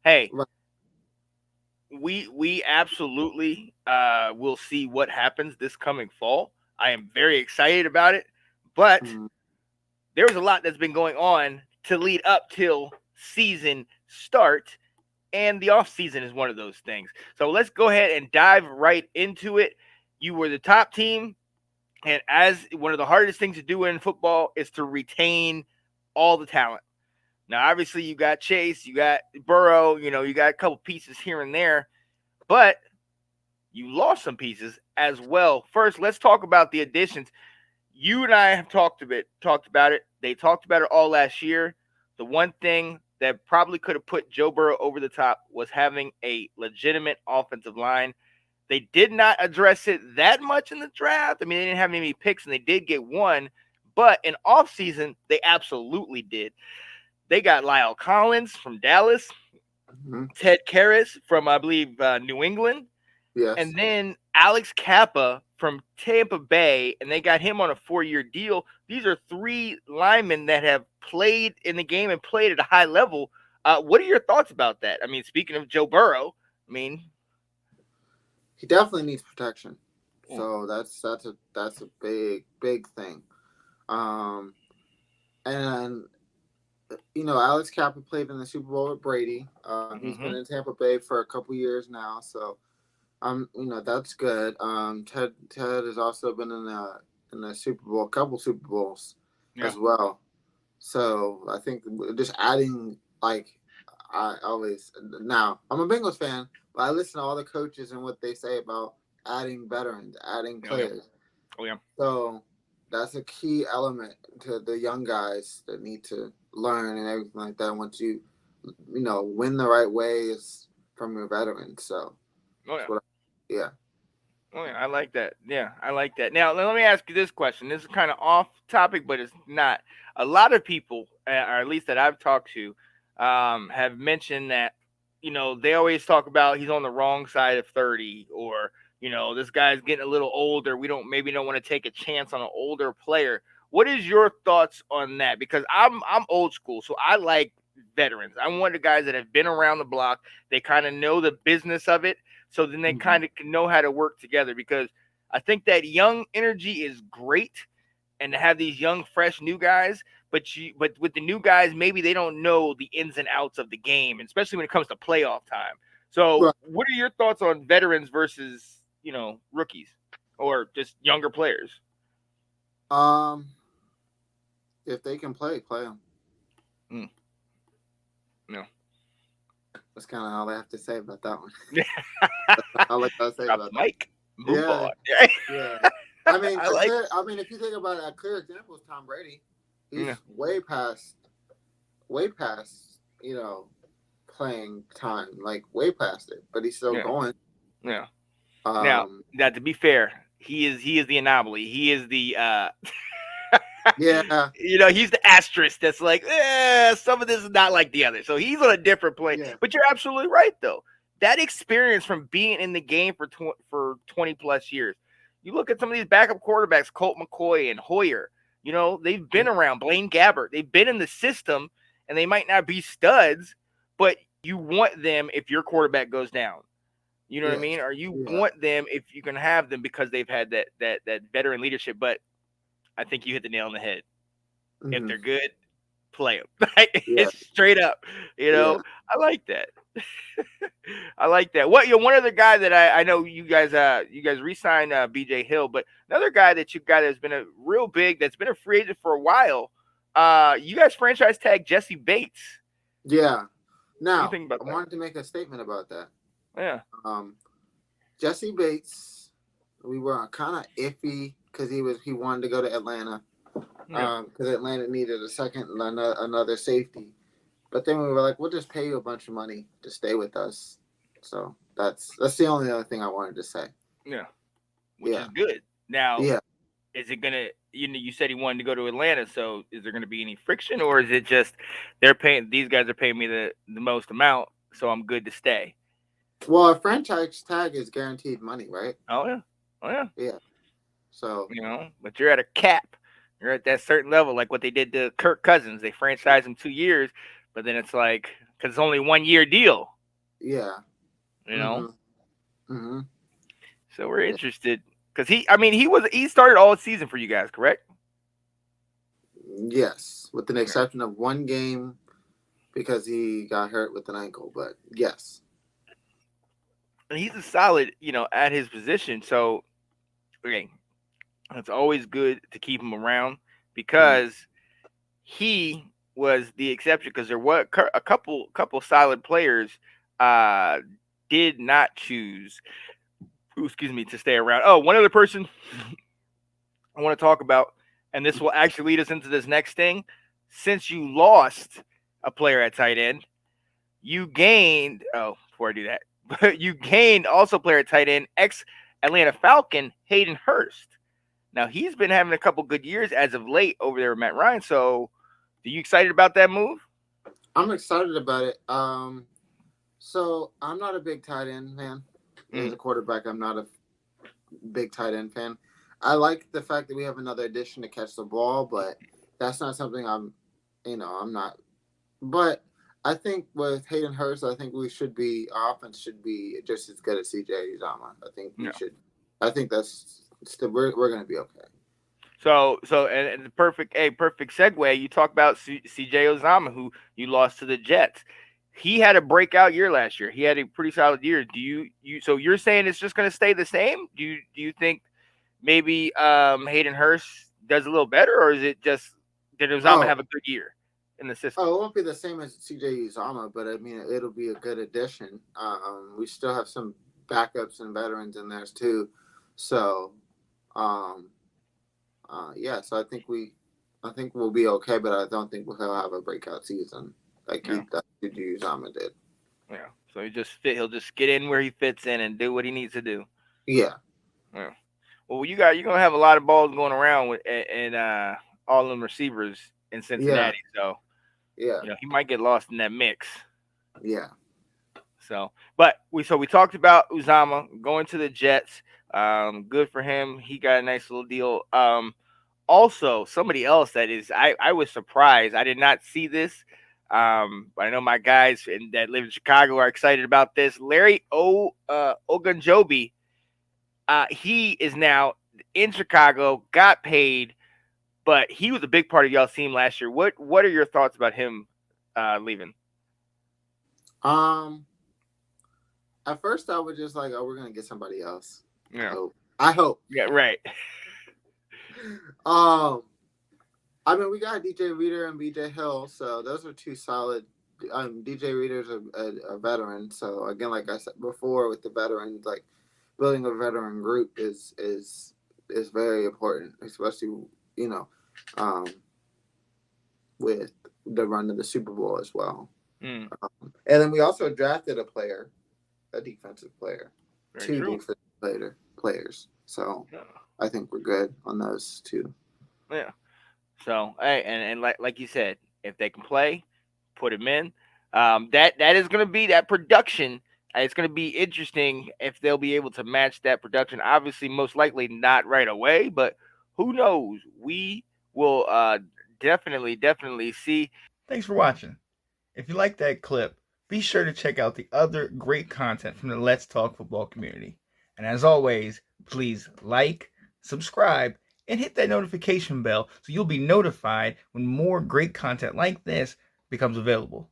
Hey, Right. we absolutely will see what happens this coming fall. I am very excited about it, but Mhm. there's a lot that's been going on to lead up till season start, and the off season is one of those things. So let's go ahead and dive right into it. You were the top team, and as one of the hardest things to do in football is to retain all the talent. Now, obviously, you got Chase, you got Burrow, you got a couple pieces here and there, but you lost some pieces as well. First, let's talk about the additions. You and I have talked about it. They talked about it all last year. The one thing that probably could have put Joe Burrow over the top was having a legitimate offensive line. They did not address it that much in the draft. I mean, they didn't have any picks, and they did get one. But in offseason, they absolutely did. They got Lyle Collins from Dallas, Mhm. Ted Karras from, I believe, New England, Yes. and then Alex Kappa from Tampa Bay, and they got him on a 4-year deal. These are three linemen that have played in the game and played at a high level. What are your thoughts about that? I mean, speaking of Joe Burrow, I mean, He definitely needs protection. mm, So that's a big thing. Um, and Alex Kappa played in the Super Bowl with Brady. He's been mm-hmm, in Tampa Bay for a couple years now, so that's good. Ted has also been in the Super Bowl, a couple Super Bowls yeah, as well. So I think just adding like I always now I'm a Bengals fan, but I listen to all the coaches and what they say about adding veterans, adding oh yeah, players. oh yeah, So that's a key element to the young guys that need to learn and everything like that. Once you win the right way is from your veterans. So oh that's yeah. what. Yeah. Oh yeah, I like that. Yeah, I like that. Now, let me ask you this question. This is kind of off topic, but it's not. A lot of people, or at least that I've talked to, have mentioned that they always talk about he's on the wrong side of 30, or this guy's getting a little older. We don't want to take a chance on an older player. What is your thoughts on that? Because I'm old school, so I like veterans. I'm one of the guys that have been around the block. They kind of know the business of it, so then they Mhm. kind of know how to work together, because I think that young energy is great, and to have these young, fresh new guys, but with the new guys, maybe they don't know the ins and outs of the game, especially when it comes to playoff time. So, Right. what are your thoughts on veterans versus rookies or just younger players? Um, if they can play them. Mm, no, That's kind of all I have to say about that one. All I gotta say drop about the that. mic, move Yeah, on. yeah. I mean, I like. if you think about it, a clear example is Tom Brady. Yeah, He's way past, playing time, like way past it, but he's still yeah, going. yeah. Now, Um, now to be fair, he is the anomaly. He is the yeah, he's the asterisk that's like, some of this is not like the other. So he's on a different plane. yeah, But you're absolutely right, though. That experience from being in the game for 20 plus years. You look at some of these backup quarterbacks, Colt McCoy and Hoyer. They've been around. Blaine Gabbert. They've been in the system, and they might not be studs, but you want them if your quarterback goes down. You know what I yes, mean? Or you yeah, want them if you can have them because they've had that veteran leadership. But I think you hit the nail on the head. If hmm, they're good, play them. yeah, It's straight up. yeah. I like that. I like that. What one other guy that I know you guys re-signed BJ Hill, but another guy that you got that's been a real big, that's been a free agent for a while. You guys franchise tag Jesse Bates. Yeah. What do you Now, think about I that? wanted to make a statement about that. Yeah, Um, Jesse Bates, we were kind of iffy because he wanted to go to Atlanta yeah, because Atlanta needed a second another safety. But then we were like, we'll just pay you a bunch of money to stay with us. So that's the only other thing I wanted to say. yeah. Which Yeah, is good. Now, yeah. is it gonna? You said he wanted to go to Atlanta, so is there gonna be any friction, or is it just they're paying? These guys are paying me the most amount, so I'm good to stay. Well, a franchise tag is guaranteed money, right? Oh yeah, oh yeah. Yeah. So But you're at a cap. You're at that certain level, like what they did to Kirk Cousins. They franchised him 2 years, but then it's like because it's only 1 year deal. Yeah. You know, Mm-hmm. so we're interested because he started all season for you guys, correct? Yes, with an exception of one game because he got hurt with an ankle, but yes. And he's a solid, at his position. So, okay, it's always good to keep him around because he was the exception. Because there were a couple solid players did not choose, to stay around. Oh, one other person I want to talk about, and this will actually lead us into this next thing. Since you lost a player at tight end, you gained. Oh, before I do that, but you gained also player at tight end, ex-Atlanta Falcon Hayden Hurst. Now he's been having a couple good years as of late over there with Matt Ryan. So, are you excited about that move? I'm excited about it. So I'm not a big tight end fan. As a quarterback, I'm not a big tight end fan. I like the fact that we have another addition to catch the ball, but that's not something I'm not. But I think with Hayden Hurst, I think our offense should be just as good as CJ Uzomah. I think we should. I think that's still we're going to be okay. So and the perfect segue. You talk about CJ Uzomah, who you lost to the Jets. He had a breakout year last year. He had a pretty solid year. Do you so you're saying it's just going to stay the same? Do you think maybe Hayden Hurst does a little better, or is it just did Uzomah have a good year in the system? Oh, it won't be the same as CJ Uzomah, but I mean it'll be a good addition. We still have some backups and veterans in there too, so so I think we'll be okay, but I don't think we'll have a breakout season like CJ Uzomah did. Yeah, so he'll just get in where he fits in and do what he needs to do. Yeah. Well, you're gonna have a lot of balls going around with and all them receivers in Cincinnati. So he might get lost in that mix. Yeah. So, but we talked about Uzomah going to the Jets. Good for him. He got a nice little deal. Also, somebody else that is I was surprised. I did not see this. But I know my guys that live in Chicago are excited about this. Larry Ogunjobi. He is now in Chicago, got paid, but he was a big part of y'all's team last year. What are your thoughts about him leaving? At first I was just like, oh, we're gonna get somebody else. Yeah. I hope. Yeah, right. I mean, we got DJ Reader and BJ Hill, so those are two solid. DJ Reader's a veteran, so again, like I said before, with the veterans, like building a veteran group is very important, especially with the run to the Super Bowl as well. And then we also drafted a defensive player, defensive players. So I think we're good on those two. Yeah. So hey, and like you said, if they can play, put them in. That is going to be that production. It's going to be interesting if they'll be able to match that production. Obviously, most likely not right away, but who knows? We will definitely see. Thanks for watching. If you like that clip, be sure to check out the other great content from the Let's Talk Football community. And as always, please like, subscribe, and hit that notification bell so you'll be notified when more great content like this becomes available.